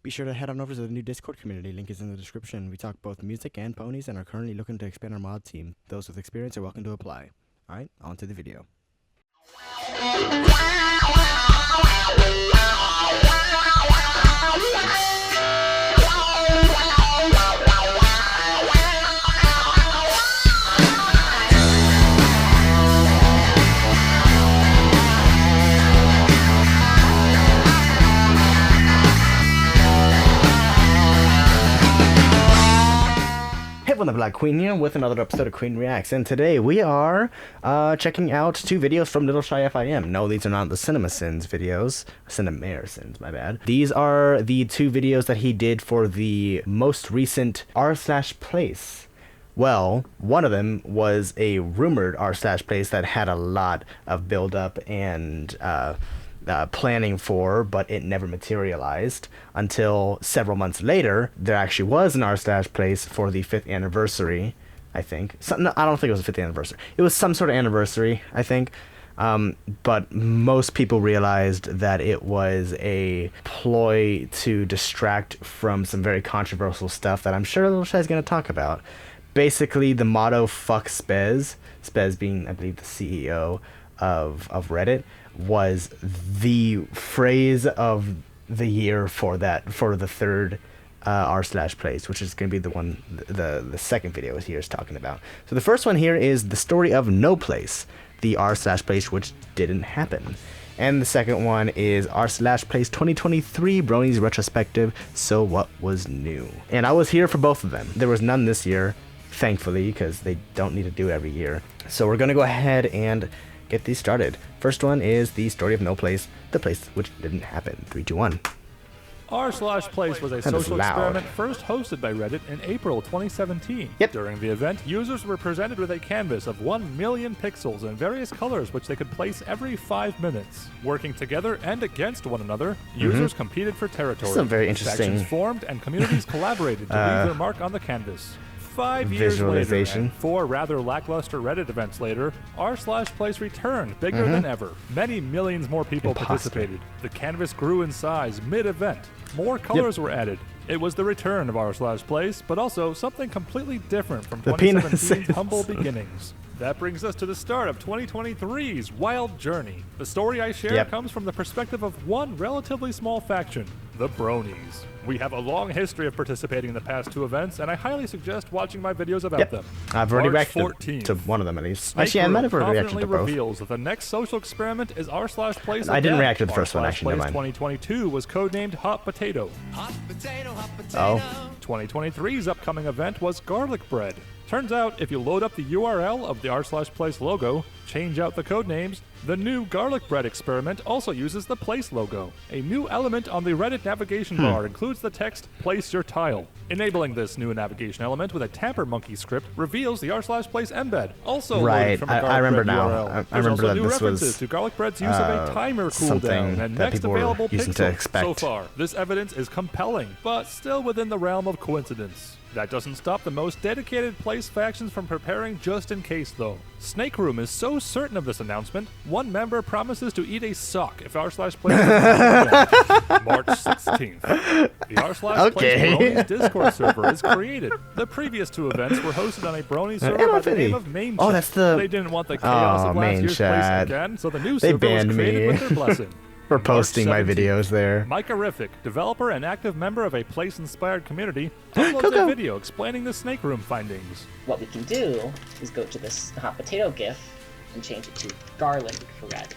Be sure to head on over to the new Discord community. Link is in the description. We talk both music and ponies and are currently looking to expand our mod team. Those with experience are welcome to apply. Alright, on to the video. The Black Queen here with another episode of Queen Reacts, and today we are checking out two videos from LittleshyFIM. No, these are not the CinemaSins videos. CinemaSins, my bad. These are the two videos that he did for the most recent r/place. Well, one of them was a rumored r/place that had a lot of build-up and planning for, but it never materialized until several months later. There actually was an r/place for the 5th anniversary, I think. No, I don't think it was the 5th anniversary. It was some sort of anniversary, I think. But most people realized that it was a ploy to distract from some very controversial stuff that I'm sure LittleshyFIM is going to talk about. Basically, the motto, fuck Spez, Spez being, I believe, the CEO of Reddit, was the phrase of the year for the 3rd r/place, which is going to be the one the second video here is talking about. So the first one here is the story of NoPlace, the r/place which didn't happen. And the second one is r/place 2023 Bronies Retrospective, so what was new? And I was here for both of them. There was none this year, thankfully, because they don't need to do it every year. So we're going to go ahead and get these started. First one is the story of NoPlace, the place which didn't happen. 3, 2, 1. r/place was a social experiment first hosted by Reddit in April 2017. Yep. During the event, users were presented with a canvas of 1 million pixels in various colors which they could place every 5 minutes. Working together and against one another, users competed for territory. This is a very interesting Sections formed and communities collaborated to leave their mark on the canvas. 5 years later, and 4 rather lackluster Reddit events later, r/place returned bigger than ever. Many millions more people participated. The canvas grew in size mid-event. More colors were added. It was the return of r/place, but also something completely different from 2017's humble beginnings. That brings us to the start of 2023's wild journey. The story I share comes from the perspective of one relatively small faction, the Bronies. We have a long history of participating in the past 2 events, and I highly suggest watching my videos about them. I've already reacted to one of them at least. Actually, I might have already reacted to both. Reveals that the next social experiment is r/place. I didn't react to the first one, actually, never mind. 2022 was codenamed Hot Potato. Hot potato, hot potato. Oh. 2023's upcoming event was Garlic Bread. Turns out, if you load up the URL of the r/place logo, change out the codenames, the new Garlic Bread experiment also uses the place logo. A new element on the Reddit navigation bar includes the text, place your tile. Enabling this new navigation element with a tamper monkey script reveals the r/place embed, also loaded from a Garlic I remember Bread now. URL. I remember also that new this references was to Garlic Bread's use of a timer cooldown and that next people were available using to pixel. expect. So far, this evidence is compelling, but still within the realm of coincidence. That doesn't stop the most dedicated place factions from preparing just in case, though. Snake Room is so certain of this announcement, one member promises to eat a sock if r/place March 16th. The r/place Bronies Discord server is created. The previous 2 events were hosted on a Bronies server by the name of Main Chat. That's the... They didn't want the chaos of last year's place again, so the new server was created with their blessing. For posting my videos there. Micah-rific, developer and active member of a place-inspired community, uploads a video explaining the Snake Room findings. What we can do is go to this hot potato GIF and change it to garlic bread.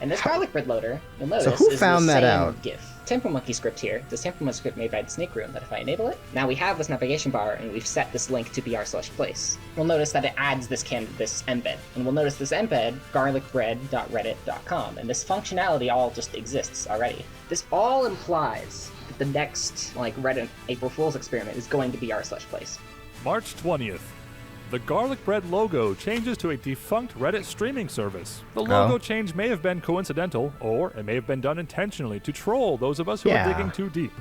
And this garlic bread loader, you'll notice, who is found the that same out? GIF. Temper monkey script here. This temper monkey script made by the Snake Room that if I enable it, now we have this navigation bar and we've set this link to be r/place. We'll notice that it adds this embed. And we'll notice this embed, garlicbread.reddit.com. And this functionality all just exists already. This all implies that the next Reddit April Fool's experiment is going to be r/place. March 20th. The Garlic Bread logo changes to a defunct Reddit streaming service. The logo change may have been coincidental, or it may have been done intentionally to troll those of us who are digging too deep.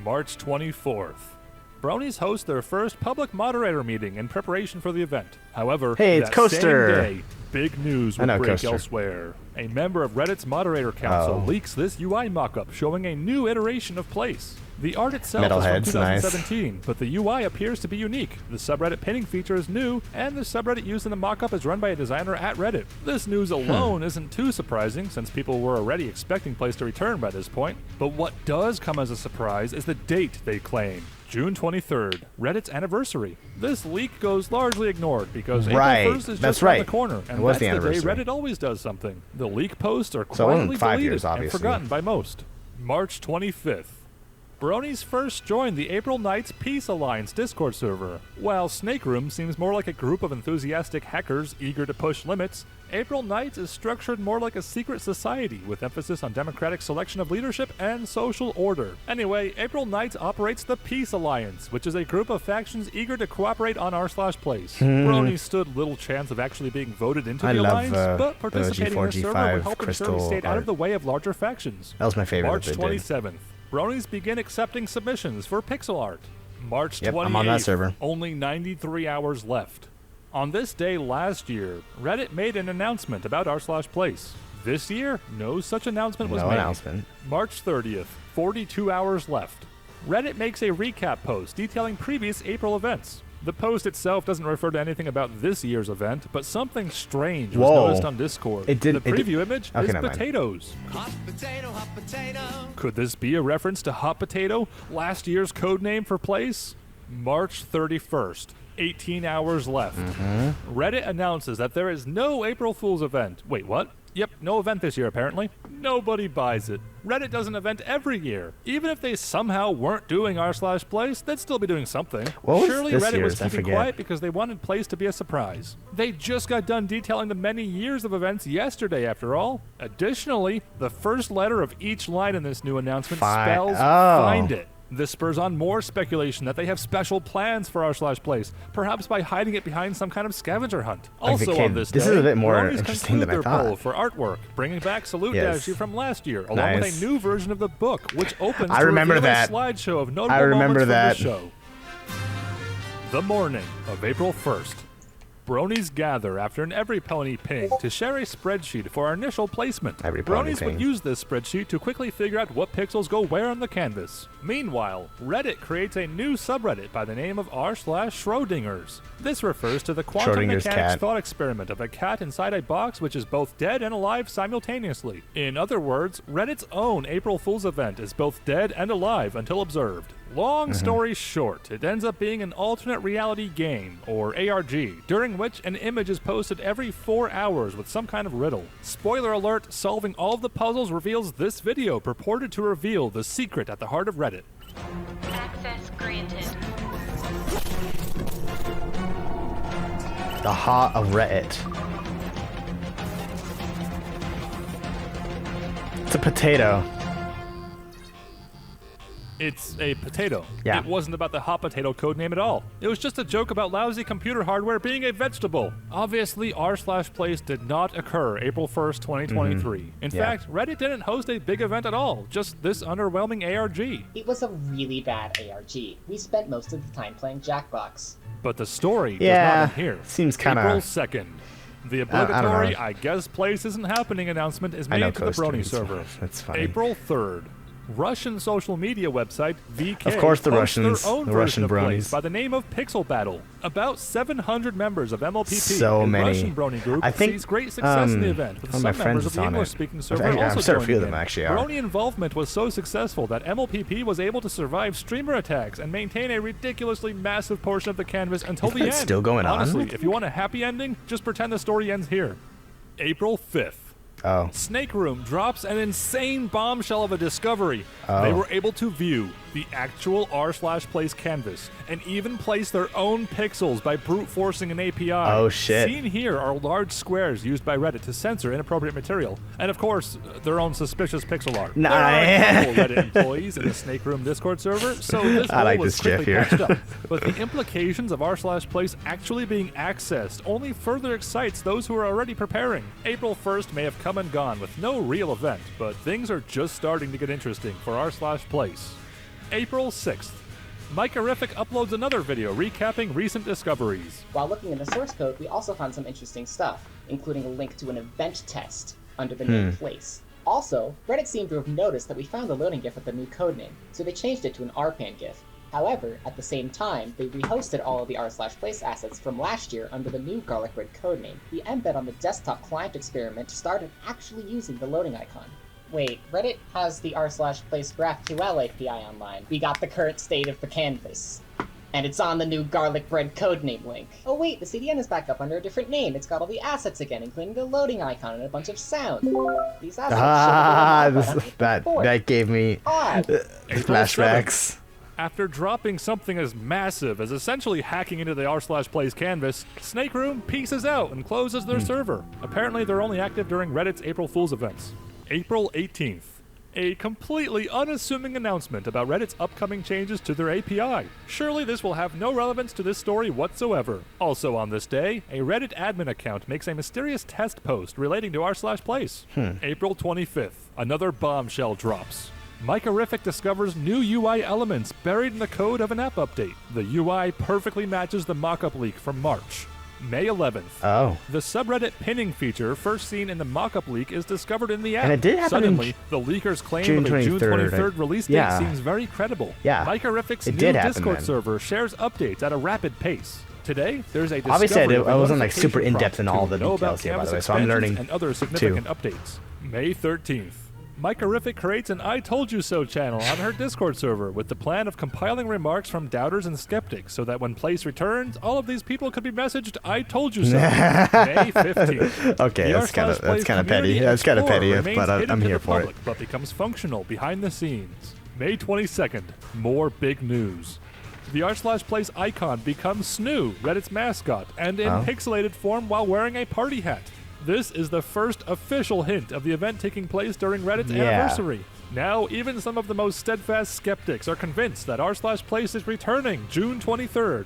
March 24th. Bronies host their first public moderator meeting in preparation for the event. However, it's Coaster. Same day, big news would break elsewhere. A member of Reddit's moderator council leaks this UI mockup showing a new iteration of Place. The art itself Metalheads, is from nice. 2017, but the UI appears to be unique. The subreddit pinning feature is new, and the subreddit used in the mockup is run by a designer at Reddit. This news alone isn't too surprising, since people were already expecting Place to return by this point. But what does come as a surprise is the date they claim. June 23rd, Reddit's anniversary. This leak goes largely ignored because April 1st is just around the corner, and that's the day Reddit always does something. The leak posts are quietly deleted and forgotten by most. March 25th. Bronies first joined the April Knights Peace Alliance Discord server. While Snake Room seems more like a group of enthusiastic hackers eager to push limits, April Knights is structured more like a secret society with emphasis on democratic selection of leadership and social order. Anyway, April Knights operates the Peace Alliance, which is a group of factions eager to cooperate on r/place. Bronies stood little chance of actually being voted into the alliance, but participating in the server would help ensure we stayed out of the way of larger factions. That was my favorite. March 27th. Bronies begin accepting submissions for pixel art. March 28th, I'm on that server. Only 93 hours left. On this day last year, Reddit made an announcement about r/place. This year, no such announcement was made. March 30th, 42 hours left. Reddit makes a recap post detailing previous April events. The post itself doesn't refer to anything about this year's event, but something strange was noticed on Discord. The preview image is potatoes. Hot potato, hot potato. Could this be a reference to Hot Potato, last year's code name for Place? March 31st, 18 hours left. Reddit announces that there is no April Fool's event. Wait, what? Yep, no event this year apparently. Nobody buys it. Reddit does an event every year. Even if they somehow weren't doing r/place, they'd still be doing something. Surely Reddit was keeping quiet because they wanted Place to be a surprise. They just got done detailing the many years of events yesterday after all. Additionally, the first letter of each line in this new announcement spells find it. This spurs on more speculation that they have special plans for r/place, perhaps by hiding it behind some kind of scavenger hunt. Also on this day, is a bit more Bronies interesting than I their thought. poll for artwork, bringing back Salute Dash from last year, along with a new version of the book, which opens to reveal a slideshow of notable moments from the show. The morning of April 1st. Bronies gather after an Every Pony ping to share a spreadsheet for our initial placement. Bronies would use this spreadsheet to quickly figure out what pixels go where on the canvas. Meanwhile, Reddit creates a new subreddit by the name of r/Schrodinger's. This refers to the quantum mechanics thought experiment of a cat inside a box which is both dead and alive simultaneously. In other words, Reddit's own April Fool's event is both dead and alive until observed. Long story short, it ends up being an alternate reality game, or ARG, during which an image is posted every 4 hours with some kind of riddle. Spoiler alert, solving all of the puzzles reveals this video purported to reveal the secret at the heart of Reddit. Access granted. The heart of Reddit. It's a potato. It's a potato. Yeah. It wasn't about the hot potato codename at all. It was just a joke about lousy computer hardware being a vegetable. Obviously, r/place did not occur April 1st, 2023. In fact, Reddit didn't host a big event at all, just this underwhelming ARG. It was a really bad ARG. We spent most of the time playing Jackbox. But the story does not end here. Seems kind of... April 2nd. The obligatory I guess Place isn't happening announcement is made to the Brony server. That's funny. April 3rd. Russian social media website VK of course the posts Russians, their own the version Russian of Bronies bronies by the name of Pixel Battle. About 700 members of MLPP, so many. Russian Brony group, I think, sees great success in the event, with some members of the English-speaking server also joining in. Brony involvement was so successful that MLPP was able to survive streamer attacks and maintain a ridiculously massive portion of the canvas until the end. It's still going on? Honestly, if you want a happy ending, just pretend the story ends here. April 5th. Snake Room drops an insane bombshell of a discovery. They were able to view the actual r/place canvas and even place their own pixels by brute forcing an API. Oh shit. Seen here are large squares used by Reddit to censor inappropriate material, and of course, their own suspicious pixel art. There are a couple Reddit employees in the Snake Room Discord server, so this role was quickly patched up. But the implications of r/place actually being accessed only further excites those who are already preparing. April 1st may have come and gone with no real event, but things are just starting to get interesting for r/place. April 6th. Micahrific uploads another video recapping recent discoveries. While looking in the source code, we also found some interesting stuff, including a link to an event test under the name Place. Also, Reddit seemed to have noticed that we found the loading GIF with the new codename, so they changed it to an RPAN GIF. However, at the same time, they rehosted all of the r/place assets from last year under the new garlic bread codename. The embed on the desktop client experiment started actually using the loading icon. Wait, Reddit has the r/place GraphQL API online. We got the current state of the canvas. And it's on the new garlic bread codename link. Oh wait, the CDN is back up under a different name. It's got all the assets again, including the loading icon and a bunch of sound. These assets that gave me flashbacks. After dropping something as massive as essentially hacking into the r/place canvas, Snake Room pieces out and closes their server. Apparently they're only active during Reddit's April Fool's events. April 18th. A completely unassuming announcement about Reddit's upcoming changes to their API. Surely this will have no relevance to this story whatsoever. Also on this day, a Reddit admin account makes a mysterious test post relating to r/place. April 25th. Another bombshell drops. Micarific discovers new UI elements buried in the code of an app update. The UI perfectly matches the mockup leak from March. May 11th. Oh. The subreddit pinning feature first seen in the mockup leak is discovered in the app. And it did happen Suddenly, the leaker's claim June of a June 23rd 23rd release date yeah. seems very credible. Yeah. Micarific's It new did happen Discord then. server shares updates at a rapid pace. Today, there's a discovery Obviously, of a I wasn't like notification super in depth in prompt all to the know about details here, by the Canvas way, so I'm expansions learning and other significant updates. May 13th. Micarific creates an I Told You So channel on her Discord server with the plan of compiling remarks from doubters and skeptics so that when Place returns, all of these people could be messaged I Told You So. May 15th. Okay, that's kind of petty. That's kind of petty, but I'm here for it. But becomes functional behind the scenes. May 22nd. More big news. The r/place icon becomes Snoo, Reddit's mascot, and in pixelated form while wearing a party hat. This is the first official hint of the event taking place during Reddit's anniversary. Now, even some of the most steadfast skeptics are convinced that r/place is returning June 23rd.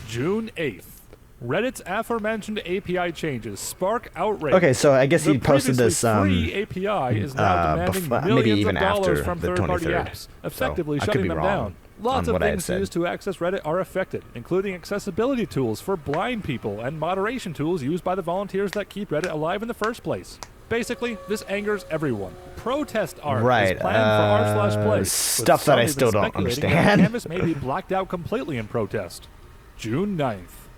June 8th. Reddit's aforementioned API changes spark outrage. Okay, so I guess he posted this free API is now demanding millions maybe even of dollars after from the third-party 23rd. apps, effectively So, I could shutting be them wrong down. Lots on of what I had things said. used to access Reddit are affected, including accessibility tools for blind people and moderation tools used by the volunteers that keep Reddit alive in the first place. Basically, this angers everyone. Protest art is planned for r/place. Stuff that I still don't understand. Canvas may be blacked out completely in protest. June 9th.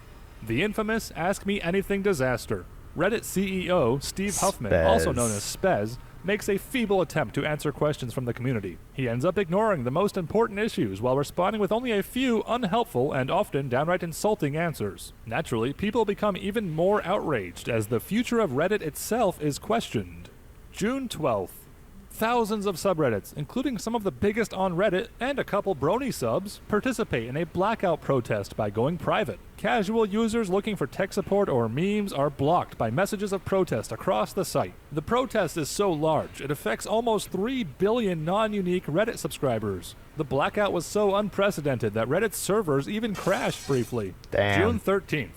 The infamous Ask Me Anything disaster. Reddit CEO Steve Huffman, also known as Spez, makes a feeble attempt to answer questions from the community. He ends up ignoring the most important issues while responding with only a few unhelpful and often downright insulting answers. Naturally, people become even more outraged as the future of Reddit itself is questioned. June 12th. Thousands of subreddits, including some of the biggest on Reddit and a couple Brony subs, participate in a blackout protest by going private. Casual users looking for tech support or memes are blocked by messages of protest across the site. The protest is so large, it affects almost 3 billion non-unique Reddit subscribers. The blackout was so unprecedented that Reddit's servers even crashed briefly. Damn. June 13th.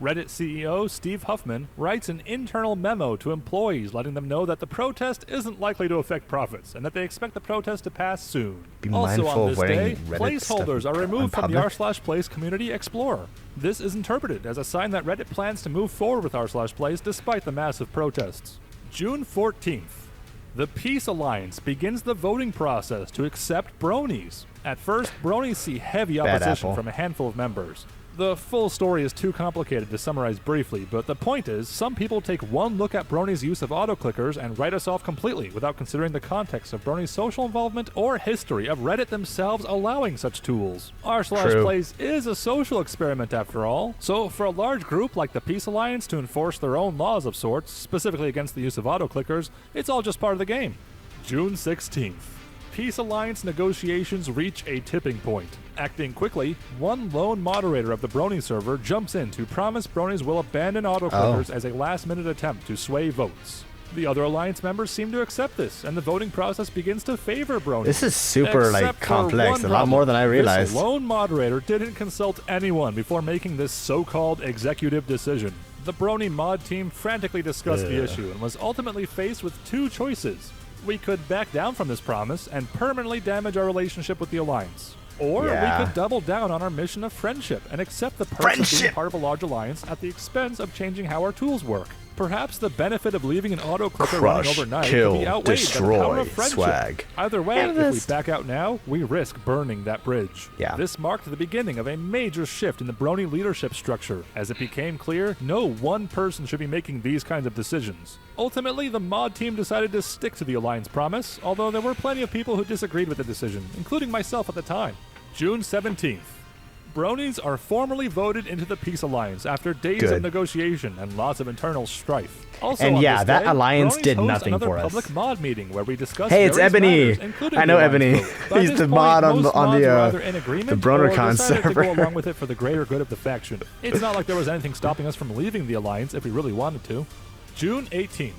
Reddit CEO Steve Huffman writes an internal memo to employees letting them know that the protest isn't likely to affect profits and that they expect the protest to pass soon. Be Also mindful on of this wearing day, Reddit placeholders stuff are removed from the public. r/place Community Explorer. This is interpreted as a sign that Reddit plans to move forward with r/place despite the massive protests. June 14th. The Peace Alliance begins the voting process to accept Bronies. At first, Bronies see heavy opposition apple. from a handful of members. The full story is too complicated to summarize briefly, but the point is, some people take one look at Brony's use of auto-clickers and write us off completely without considering the context of Brony's social involvement or history of Reddit themselves allowing such tools. r/place is a social experiment after all, so for a large group like the Peace Alliance to enforce their own laws of sorts, specifically against the use of auto-clickers, it's all just part of the game. June 16th. Peace Alliance negotiations reach a tipping point. Acting quickly, one lone moderator of the Brony server jumps in to promise Bronies will abandon auto-clickers as a last-minute attempt to sway votes. The other Alliance members seem to accept this, and the voting process begins to favor Bronies. This is super Except for complex, one a lot problem. more than I realized. This lone moderator didn't consult anyone before making this so-called executive decision. The Brony mod team frantically discussed the issue and was ultimately faced with two choices. We could back down from this promise and permanently damage our relationship with the Alliance. Or we could double down on our mission of friendship and accept the perks of being part of a large alliance at the expense of changing how our tools work. Perhaps the benefit of leaving an auto clicker running Crush, overnight kill, could be outweighed by the power destroy, of friendship. swag. Either way, if we Amethyst. back out now, we risk burning that bridge. Yeah. This marked the beginning of a major shift in the Brony leadership structure, as it became clear no one person should be making these kinds of decisions. Ultimately, the mod team decided to stick to the Alliance promise, although there were plenty of people who disagreed with the decision, including myself at the time. June 17th. Bronies are formally voted into the Peace Alliance after days Good. of negotiation and lots of internal strife. Also And on yeah, this that day, alliance Bronies did host nothing another for us. public mod meeting where we discuss Hey, it's various Ebony. matters, including I know the Alliance Ebony. vote. By He's this the point, mod on most the- on mods the, were either in agreement BronerCon or decided to server. go along with it for the greater good of the faction. It's not like there was anything stopping us from leaving the Alliance if we really wanted to. June 18th.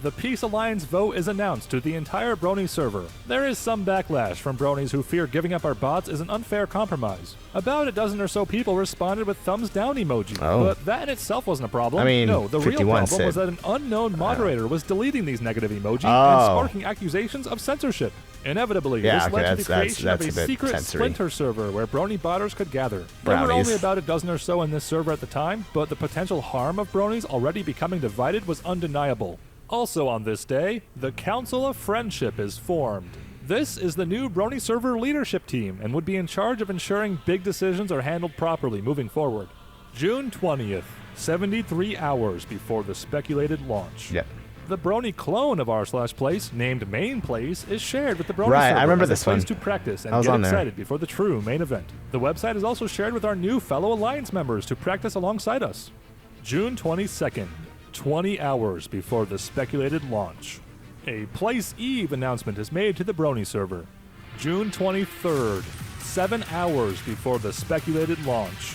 The Peace Alliance vote is announced to the entire Brony server. There is some backlash from Bronies who fear giving up our bots is an unfair compromise. About a dozen or so people responded with thumbs down emoji, Oh. but that in itself wasn't a problem. I mean, no, the real 51 problem was said- that an unknown moderator was deleting these negative emoji Oh. and sparking accusations of censorship. Inevitably, Yeah, this okay, led to that's- the creation that's of a a bit secret censory. splinter server where Brony botters could gather. There were Brownies. only about a dozen or so in this server at the time, but the potential harm of Bronies already becoming divided was undeniable. Also on this day, the Council of Friendship is formed. This is the new Brony server leadership team and would be in charge of ensuring big decisions are handled properly moving forward. June 20th, 73 hours before the speculated launch. Yep. The Brony clone of r/place, named MainPlace, is shared with the Brony Right, I server remember as a this one. place to practice and I was get on there. excited before the true main event. The website is also shared with our new fellow Alliance members to practice alongside us. June 22nd, 20 hours before the speculated launch. A Place Eve announcement is made to the Brony server. June 23rd, 7 hours before the speculated launch.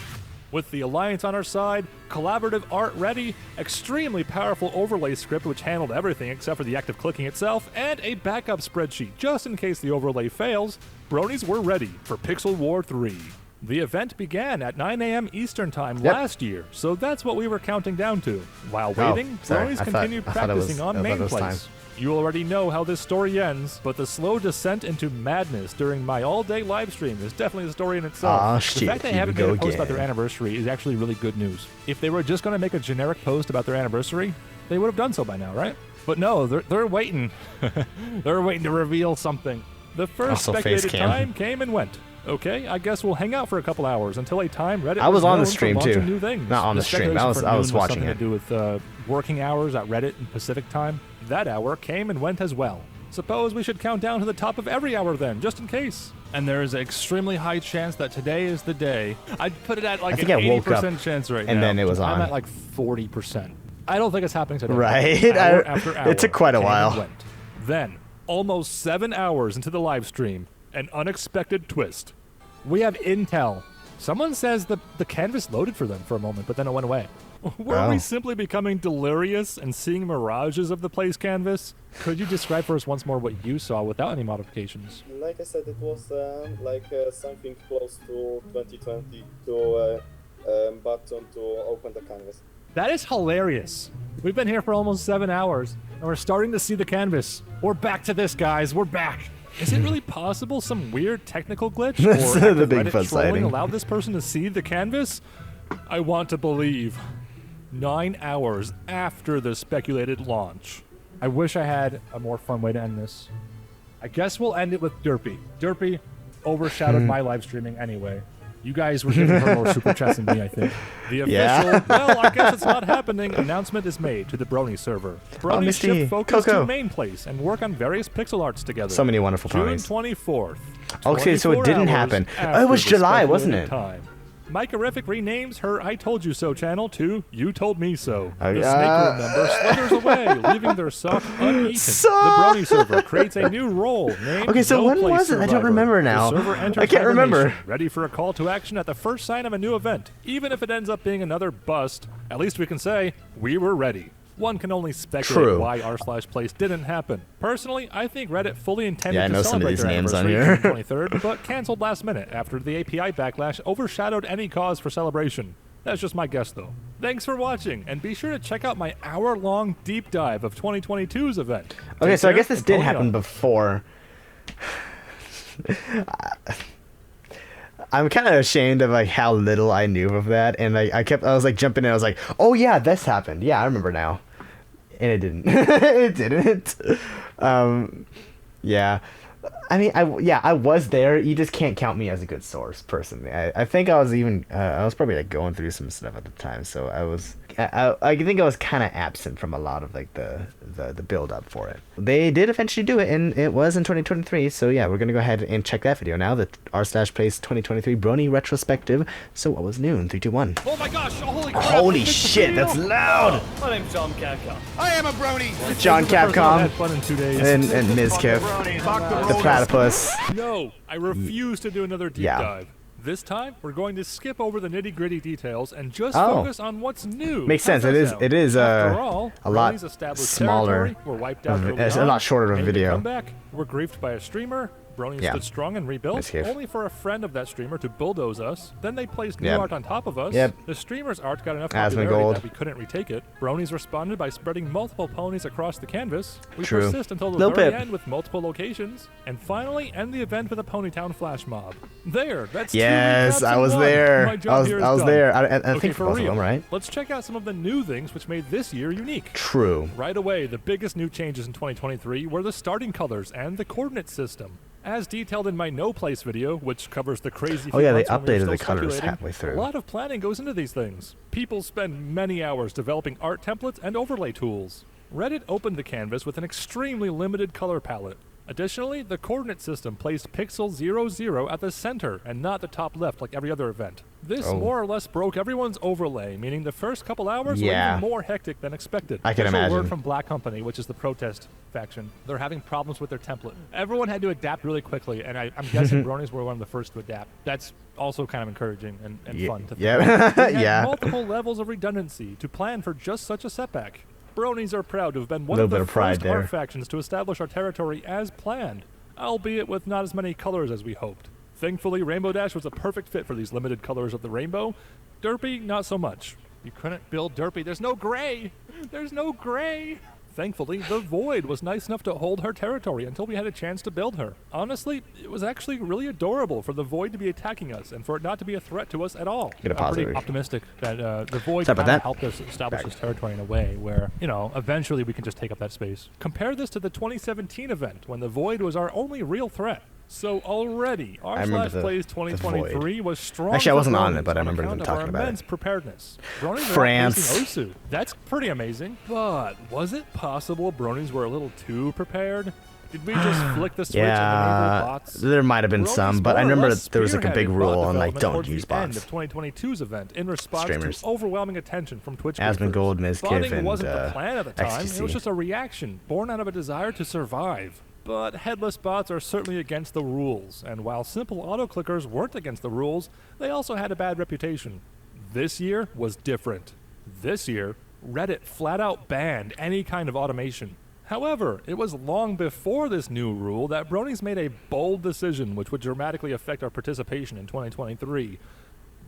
With the Alliance on our side, collaborative art ready, extremely powerful overlay script which handled everything except for the act of clicking itself, and a backup spreadsheet just in case the overlay fails, Bronies were ready for Pixel War 3. The event began at 9 a.m. Eastern Time last year, so that's what we were counting down to. While waiting, sorry. Bronies I thought- continued I thought it was- practicing on I thought it main was time. place. You already know how this story ends, but the slow descent into madness during my all-day live stream is definitely a story in itself. Aw, The shit, fact they here haven't we made go a post about their again. anniversary is actually really good news. If they were just going to make a generic post about their anniversary, they would have done so by now, right? But no, they're waiting. They're waiting to reveal something. The first Also face speculated cam. time came and went. Okay, I guess we'll hang out for a couple hours until a time Reddit I was on the known for stream, launching too. New things. Not on the stream. I was speculation for noon watching something it. to do with working hours at Reddit and Pacific time. That hour came and went as well. Suppose we should count down to the top of every hour then, just in case. And there is an extremely high chance that today is the day. I'd put it at like I think an I woke 80% up chance right now. and then it was I'm on. at like 40%. I don't think it's happening today. Right. Hour after hour It took quite a came and while. went. Then, almost 7 hours into the live stream, an unexpected twist. We have intel. Someone says the canvas loaded for them for a moment, but then it went away. Were Oh. we simply becoming delirious and seeing mirages of the place canvas? Could you describe for us once more what you saw without any modifications? Like I said, it was something close to 2020 button to open the canvas. That is hilarious. We've been here for almost 7 hours, and we're starting to see the canvas. We're back to this, guys. We're back. Is it really possible some weird technical glitch That's or the active Bigfoot Reddit trolling sighting. allowed this person to see the canvas? I want to believe. 9 hours after the speculated launch. I wish I had a more fun way to end this. I guess we'll end it with Derpy. Derpy overshadowed my live streaming anyway. You guys were giving her more super chats than me, I think. The official, Yeah. well, I guess it's not happening, announcement is made to the Brony server. Brony Misty, shift focus Coco. to main place and work on various pixel arts together. So many wonderful June ponies. 24th. Okay, so it 24 didn't hours happen. Oh, after it was the July, wasn't speculated it? Time. Micarific renames her I Told You So channel to You Told Me So. Oh, The yeah. Snake Room member slithers away, leaving their sock uneaten. Sock! The Brony server creates a new role named Okay, so when NoPlace was it? I don't Survivor. remember now. The server enters I can't remember. hibernation, ready for a call to action at the first sign of a new event. Even if it ends up being another bust, at least we can say, we were ready. One can only speculate True. why r/place didn't happen. Personally, I think Reddit fully intended Yeah, I to know some of celebrate these their names on anniversary here. June 23rd, but canceled last minute after the API backlash overshadowed any cause for celebration. That's just my guess, though. Thanks for watching, and be sure to check out my hour-long deep dive of 2022's event. Okay, Take so I care guess this and did pony happen on. before. I'm kind of ashamed of like how little I knew of that, and I was like jumping in. I was like, oh yeah, this happened. Yeah, I remember now, and it didn't. It didn't. Yeah. I mean, I was there. You just can't count me as a good source, personally. I think I was even, I was probably like going through some stuff at the time, so I think I was kind of absent from a lot of like the build up for it. They did eventually do it, and it was in 2023. So yeah, we're gonna go ahead and check that video now. The r/place 2023 Brony Retrospective. So what was new in 3, 2, 1? Oh my gosh! Holy crap! Holy shit! That's loud. My name's John Capcom. I am a brony. John Capcom Had fun in 2 days. and Ms. Kip, the platypus. No, I refuse to do another deep dive. This time, we're going to skip over the nitty-gritty details and just focus on what's new. Makes sense. It is After all, a lot Bronies established smaller. territory, were wiped out early It's a on, lot shorter of a made video. comeback, were griefed by a streamer. Bronies stood strong and rebuilt, Mischief. only for a friend of that streamer to bulldoze us. Then they placed new Yep. art on top of us. Yep. The streamer's art got enough Asmongold. popularity that we couldn't retake it. Bronies responded by spreading multiple ponies across the canvas. We True. persist until the Lil very Pip. end with multiple locations, and finally end the event with a Ponytown flash mob. There, that's Yes, 2 recaps I in was one. there. My job I was here is I was done. there. I Okay, think for both of real. them, right? Let's check out some of the new things which made this year unique. True. Right away, the biggest new changes in 2023 were the starting colors and the coordinate system. As detailed in my NoPlace video, which covers the crazy Oh yeah, they few months when we were updated the still colors speculating, halfway through. a lot of planning goes into these things. People spend many hours developing art templates and overlay tools. Reddit opened the canvas with an extremely limited color palette. Additionally, the coordinate system placed pixel 00 at the center and not the top left like every other event. This more or less broke everyone's overlay, meaning the first couple hours were even more hectic than expected. I can Official imagine. word from Black Company, which is the protest faction. They're having problems with their template. Everyone had to adapt really quickly, and I'm guessing Bronies were one of the first to adapt. That's also kind of encouraging and fun to think about. They had multiple levels of redundancy to plan for just such a setback. Bronies are proud to have been one of the first art factions to establish our territory as planned, albeit with not as many colors as we hoped. Thankfully, Rainbow Dash was a perfect fit for these limited colors of the rainbow. Derpy, not so much. You couldn't build Derpy. There's no gray! There's no gray! Thankfully, the Void was nice enough to hold her territory until we had a chance to build her. Honestly, it was actually really adorable for the Void to be attacking us and for it not to be a threat to us at all. I'm pretty optimistic that the Void kind of helped us establish this territory in a way where, you know, eventually we can just take up that space. Compare this to the 2017 event when the Void was our only real threat. So already, r/plays 2023 was strong. Actually, I wasn't on Bronies it, but I remember them account of talking our about immense it. preparedness. Bronies France. were outpacing Osu. That's pretty amazing. But was it possible Bronies were a little too prepared? Did we just flick the switch and enable bots? There might have been Bronies some, but I more or remember less there was like a big spearheaded rule bot on like development don't towards use the end bots. of 2022's event in response Streamers. to overwhelming attention from Twitch Asmongold, Ms. Kip, Botting and wasn't the plan at the time. Ecstasy. It was just a reaction born out of a desire to survive. But headless bots are certainly against the rules, and while simple auto-clickers weren't against the rules, they also had a bad reputation. This year was different. This year, Reddit flat out banned any kind of automation. However, it was long before this new rule that Bronies made a bold decision which would dramatically affect our participation in 2023.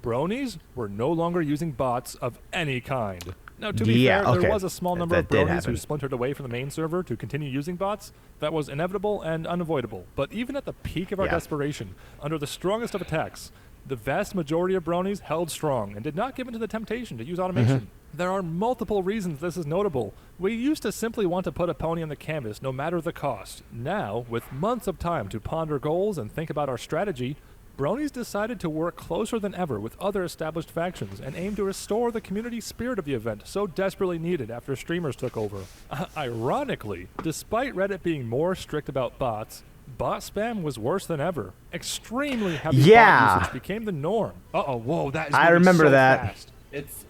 Bronies were no longer using bots of any kind. Now, to be fair, there was a small number of Bronies who splintered away from the main server to continue using bots. That was inevitable and unavoidable. But even at the peak of our desperation, under the strongest of attacks, the vast majority of Bronies held strong and did not give in to the temptation to use automation. There are multiple reasons this is notable. We used to simply want to put a pony on the canvas no matter the cost. Now, with months of time to ponder goals and think about our strategy, Bronies decided to work closer than ever with other established factions and aim to restore the community spirit of the event so desperately needed after streamers took over. Ironically, despite Reddit being more strict about bots, bot spam was worse than ever. Extremely heavy bot usage became the norm. Whoa, that is I remember so that. Fast.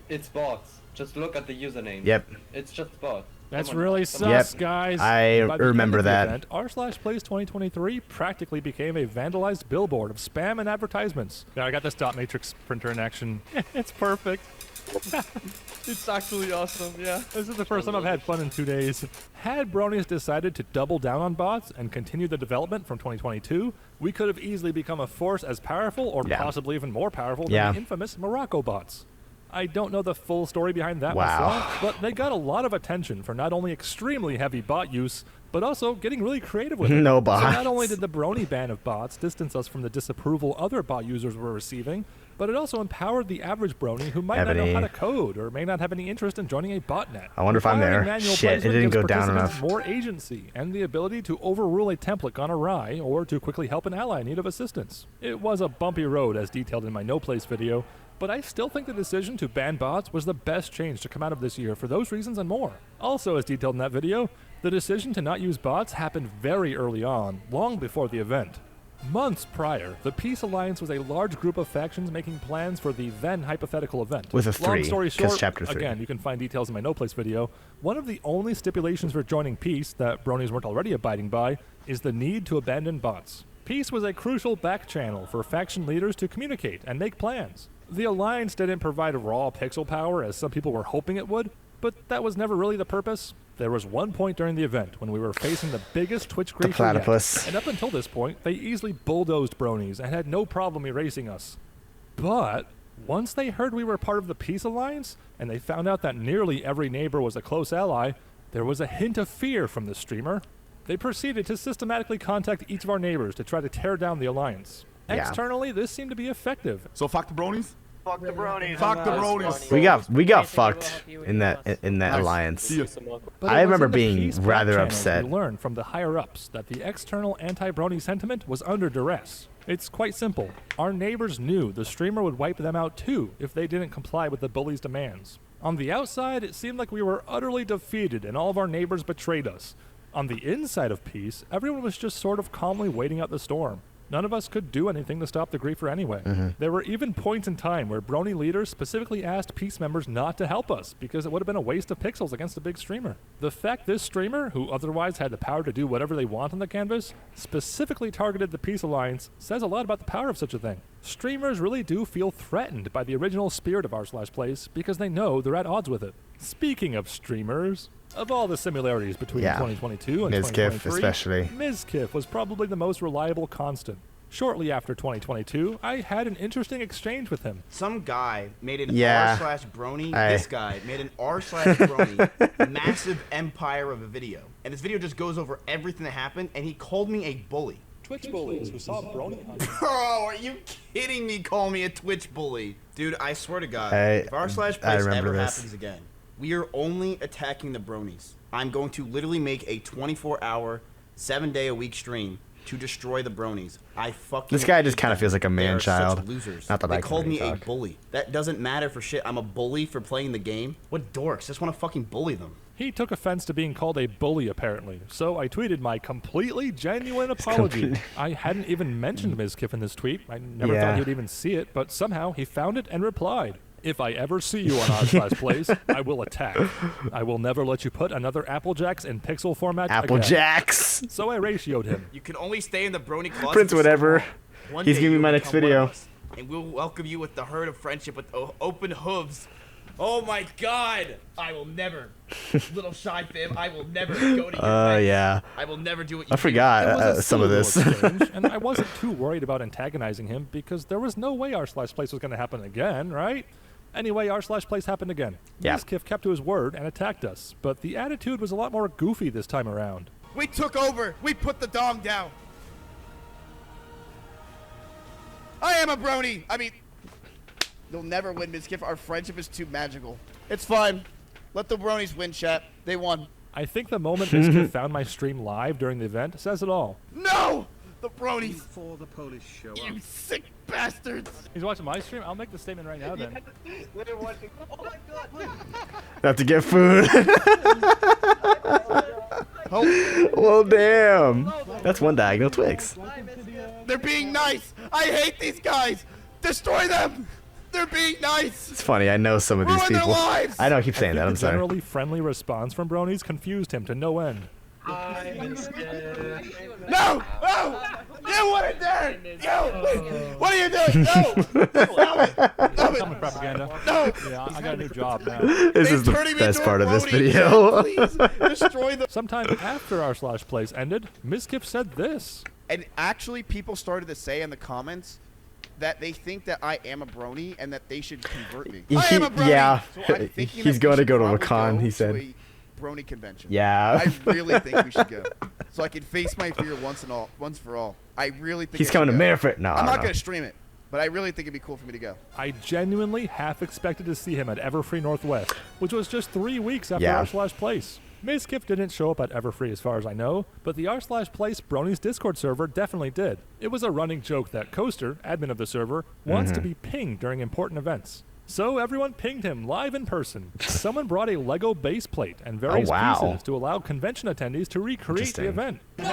It's bots. Just look at the username. Yep. It's just bots. That's really sus, guys. I remember that. Event, r/plays 2023 practically became a vandalized billboard of spam and advertisements. Now I got this dot matrix printer in action. It's perfect. It's actually awesome, yeah. This is the first time I've had fun in 2 days. Had Bronies decided to double down on bots and continue the development from 2022, we could have easily become a force as powerful or possibly even more powerful than the infamous Morocco bots. I don't know the full story behind that myself, but they got a lot of attention for not only extremely heavy bot use, but also getting really creative with it. No So bots. not only did the Brony ban of bots distance us from the disapproval other bot users were receiving, but it also empowered the average Brony who might not know how to code or may not have any interest in joining a botnet. I wonder if I'm Requiring there. manual Shit, it placement didn't gives go down participants enough. more agency and the ability to overrule a template gone awry or to quickly help an ally in need of assistance. It was a bumpy road as detailed in my NoPlace video, but I still think the decision to ban bots was the best change to come out of this year for those reasons and more. Also, as detailed in that video, the decision to not use bots happened very early on, long before the event. Months prior, the Peace Alliance was a large group of factions making plans for the then hypothetical event. With a Long 3, story 'cause short, chapter 3. again, you can find details in my NoPlace video. One of the only stipulations for joining Peace that Bronies weren't already abiding by is the need to abandon bots. Peace was a crucial back channel for faction leaders to communicate and make plans. The Alliance didn't provide raw pixel power as some people were hoping it would, but that was never really the purpose. There was one point during the event when we were facing the biggest Twitch grief yet, platypus. and up until this point, they easily bulldozed Bronies and had no problem erasing us. But once they heard we were part of the Peace Alliance, and they found out that nearly every neighbor was a close ally, there was a hint of fear from the streamer. They proceeded to systematically contact each of our neighbors to try to tear down the Alliance. Yeah. Externally, this seemed to be effective. So fuck the Bronies? Fuck the Bronies. Fuck the Bronies. We got fucked in that alliance. But I it was remember in the being Peace back rather channels upset. We learned from the higher-ups that the external anti-Brony sentiment was under duress. It's quite simple. Our neighbors knew the streamer would wipe them out too if they didn't comply with the bully's demands. On the outside, it seemed like we were utterly defeated and all of our neighbors betrayed us. On the inside of Peace, everyone was just sort of calmly waiting out the storm. None of us could do anything to stop the griefer anyway. There were even points in time where Brony leaders specifically asked Peace members not to help us because it would have been a waste of pixels against a big streamer. The fact this streamer, who otherwise had the power to do whatever they want on the canvas, specifically targeted the Peace Alliance says a lot about the power of such a thing. Streamers really do feel threatened by the original spirit of r/plays because they know they're at odds with it. Speaking of streamers, of all the similarities between 2022 and Mizkif 2023, especially. Mizkif was probably the most reliable constant. Shortly after 2022, I had an interesting exchange with him. Some guy made an Yeah. r/Brony. This guy made an r/Brony massive empire of a video. And this video just goes over everything that happened, and he called me a bully. Twitch bullies who saw Brony on Bro, are you kidding me? Call me a Twitch bully. Dude, I swear to God, if I r/Place remember ever this. happens again, we are only attacking the Bronies. I'm going to literally make a 24-hour, 7-day-a-week stream to destroy the Bronies. I fucking This guy just kind of feels like a They man are such child. losers. Not that They I can called me really a talk. bully. That doesn't matter for shit. I'm a bully for playing the game. What dorks? Just want to fucking bully them. He took offense to being called a bully, apparently, so I tweeted my completely genuine apology. I hadn't even mentioned Mizkif in this tweet. I never thought he would even see it, but somehow he found it and replied. If I ever see you on r/plays, I will attack. I will never let you put another Applejacks in pixel format again. Applejacks. So I ratioed him. You can only stay in the Brony closet. Prince for so whatever. long. One He's day giving me you my will next become one of video. us, and we'll welcome you with the herd of friendship with open hooves. Oh my God! I will never, LittleshyFIM. I will never go to your events. Yeah. I will never do what you I do. forgot It was a some of silly this. little exchange, and I wasn't too worried about antagonizing him because there was no way r/plays was going to happen again, right? Anyway, r/plays happened again. Yeah. Mizkif kept to his word and attacked us, but the attitude was a lot more goofy this time around. We took over. We put the dom down. I am a Brony. I mean, you'll never win, Mizkif. Our friendship is too magical. It's fine. Let the Bronies win, chat. They won. I think the moment Mizkif found my stream live during the event says it all. No! The Bronies. Before the Polish show up. You sick bastards. He's watching my stream? I'll make the statement right now then. Have to get food. Well, damn. That's one diagonal Twix. They're being nice. I hate these guys. Destroy them. They're being nice. It's funny. I know some of these Ruin their people. lives. I know I keep saying that. I'm The sorry. generally friendly response from Bronies confused him to no end. No! No! You want it there! You! What are you doing? No! Stop it! Stop Tell me it! propaganda. No! Yeah, I got a new job now. This is the Turning me best into a part of this Brony. video. Please destroy them. Sometime after r/plays ended, Mizkif said this. And actually, people started to say in the comments that they think that I am a Brony and that they should convert me. I am a Brony. Yeah. So I'm thinking He's that we going to should go to probably Wakan, he go said. to Brony convention. Yeah. I really think we should go, so I can face my fear once for all. I really think He's coming to Merritt. No, I'm not gonna stream it, but I really think it'd be cool for me to go. I genuinely half expected to see him at Everfree Northwest, which was just 3 weeks after Yeah. r/place. Miskiff didn't show up at Everfree as far as I know, but the r/place Bronies Discord server definitely did. It was a running joke that Coaster, admin of the server, wants to be pinged during important events. So everyone pinged him live in person. Someone brought a Lego base plate and various pieces to allow convention attendees to recreate the event. No,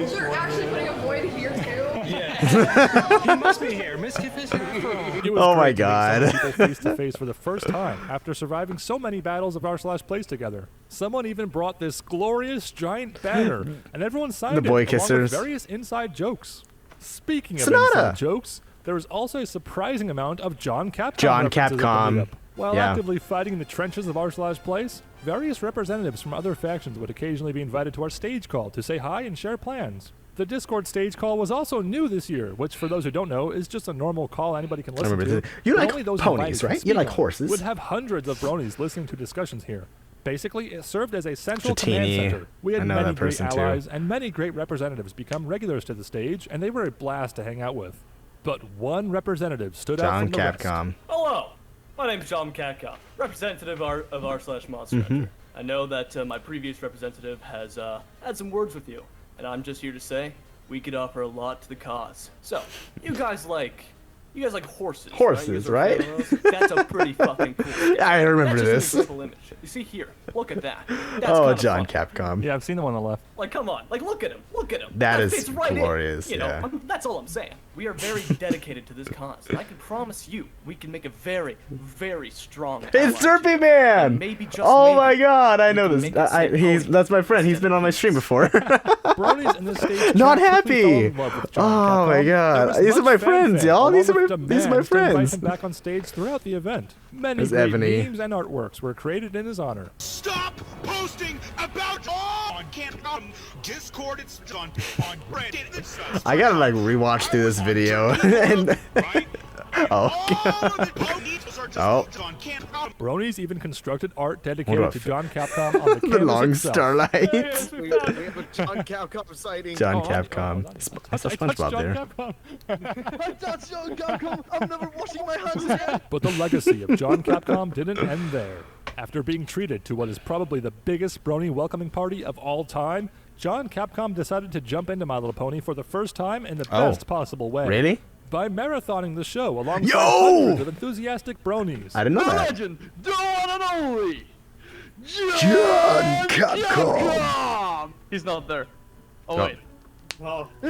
you're actually putting a void here too? Yeah. He must be here. Miskiff is here after all. It was Oh my great to meet God. some people face to face for the first time after surviving so many battles of r/place together. Someone even brought this glorious giant banner, and everyone signed The boy it along kissers. with various inside jokes. Speaking of Sonata. inside jokes, there was also a surprising amount of John Capcom John references at the Capcom. meetup. While Yeah. actively fighting in the trenches of r/place, various representatives from other factions would occasionally be invited to our stage call to say hi and share plans. The Discord stage call was also new this year, which, for those who don't know, is just a normal call anybody can listen remember to. You but like only those ponies, invited can right? You speak like on. horses. Would have hundreds of bronies listening to discussions here. Basically, it served as a central Dratini. command center. We had I know many that great person, too. allies and many great representatives become regulars to the stage, and they were a blast to hang out with. But one representative stood out John from the rest. Capcom. Hello, my name's John Capcom, representative of r/Monster Hunter. I know that my previous representative has had some words with you, and I'm just here to say we could offer a lot to the cause. So, you guys like horses. Horses, right? You guys are right? fans of those? That's a pretty fucking cool thing. I remember That's this. just an example image. You see here, look at that. That's Oh, kinda John fun. Capcom. Yeah, I've seen the one on the left. Like, come on. Like, look at him. Look at him. That is fits right glorious, in. You know, yeah. that's all I'm saying. We are very dedicated to this cause. And I can promise you, we can make a very, very strong It's ally. Derpy Man! And maybe, just Oh maybe, my God, I we know can this. make the same That's my friend. He's instead been of on my stream before. Bronies in this stage Not chat quickly fell happy. in love with John Oh my Capcom. God. There was These are much my friends, fanfare, y'all. along These are with my demands friends. to invite him back on stage throughout the event. Many There's great Ebony. memes and artworks were created in his honor. Stop posting about on Capcom Discord. It's on Reddit. I gotta like rewatch through this video. and Right? oh. Oh. Bronies even constructed art dedicated What to a- John Capcom on the the canvas long itself. starlight. We have a John Capcom sighting. John Oh, Capcom. I saw I touched SpongeBob John there. Capcom. That's John Capcom. I'm never washing my hands again. But the legacy of John Capcom didn't end there. After being treated to what is probably the biggest Brony welcoming party of all time, John Capcom decided to jump into My Little Pony for the first time in the best possible way. Really? By marathoning the show alongside Yo! hundreds of enthusiastic Bronies. I didn't know The that. legend, the one and only, John Capcom. Capcom. He's not there. Oh, Oh. wait.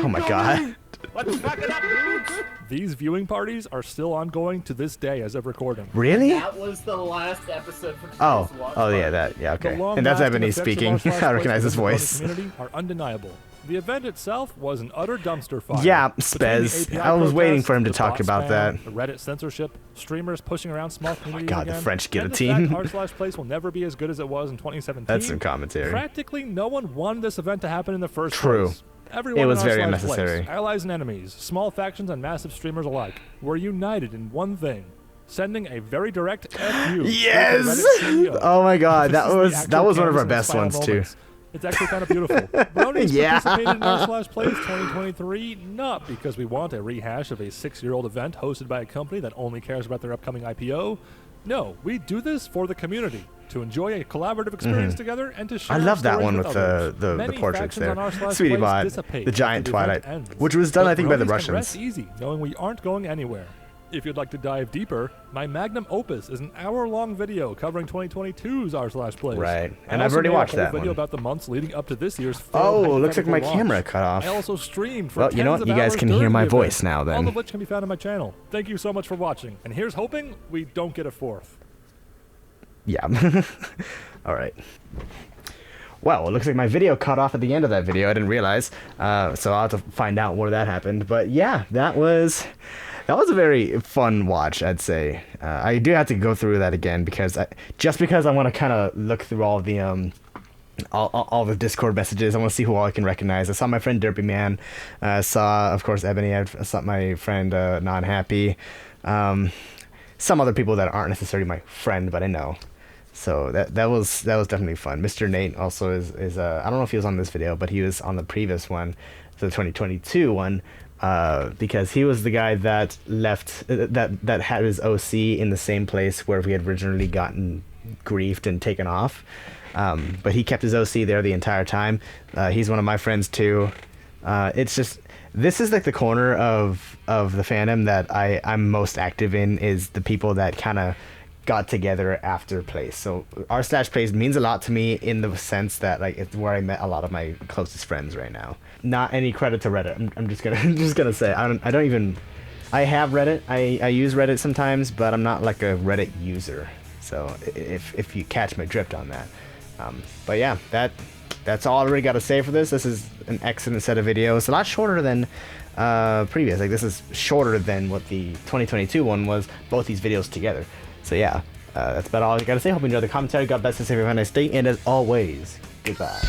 Oh my God. Let's back it up, dudes. These viewing parties are still ongoing to this day as of recording. Really? That was the last episode for Oh. today's watch Oh yeah, party. that. Yeah. The Okay. And that's long-lasting Ebony effects of speaking. r/place I recognize his within the voice. Brony community are undeniable. The event itself was an utter dumpster fire. Yeah, Between the Spez. API I was waiting protests, for him to the talk bot about spam, that. The Reddit censorship, streamers pushing around small communities God, the again, French and the guillotine. fact r/place will never be as good as it was in 2017. That's some commentary. Practically no one wanted this event to happen in the first True. place. Everyone It was in very r/place, unnecessary. allies and enemies, small factions and massive streamers alike, were united in one thing. Sending a very direct F you. Yes! to the Reddit CEO. Oh my God, This that is the was actual one of canvas our in its best final ones too. moments. It's actually kind of beautiful. Bronies Yeah. participated in r/place 2023 not because we want a rehash of a 6-year-old event hosted by a company that only cares about their upcoming IPO. No, we do this for the community, to enjoy a collaborative experience together and to share I our love that stories one with with others. the Many portraits factions there. on r/place Sweetie Bot, dissipate the giant after event Twilight, ends. which was done I think by the Bronies can rest Russians. easy, knowing we aren't going anywhere. If you'd like to dive deeper, my magnum opus is an hour-long video covering 2022's r/place. Right, I and I've also already made a watched whole that video one. about the months leading up to this year's Oh, failed looks like my hypothetical camera launch. cut off. I also streamed for Well, you know tens what? of You guys hours can hear during my the voice event, now, then. all of which can be found on my channel. Thank you so much for watching, and here's hoping we don't get a fourth. Yeah. All right. Well, it looks like my video cut off at the end of that video. I didn't realize. So I'll have to find out where that happened. But yeah, that was a very fun watch, I'd say. I do have to go through that again because I want to kind of look through all the all the Discord messages. I want to see who all I can recognize. I saw my friend Derpy Man. Saw, of course, Ebony. I saw my friend Not Happy. Some other people that aren't necessarily my friend, but I know. So that was definitely fun. Mr. Nate also is I don't know if he was on this video, but he was on the previous one, the 2022 one, because he was the guy that left that had his OC in the same place where we had originally gotten griefed and taken off. But he kept his OC there the entire time. He's one of my friends too. It's just, this is like the corner of the fandom that I'm most active in, is the people that kind of got together after Place. So r/Place means a lot to me in the sense that like it's where I met a lot of my closest friends right now. Not any credit to Reddit. I'm just gonna say I have Reddit. I use Reddit sometimes, but I'm not like a Reddit user. So if you catch my drift on that. But yeah, that's all I really got to say for this. This is an excellent set of videos. A lot shorter than previous. Like, this is shorter than what the 2022 one was, both these videos together. So yeah, that's about all I got to say. Hope you enjoyed the commentary. God bless and save you. Have a nice day. And as always, goodbye.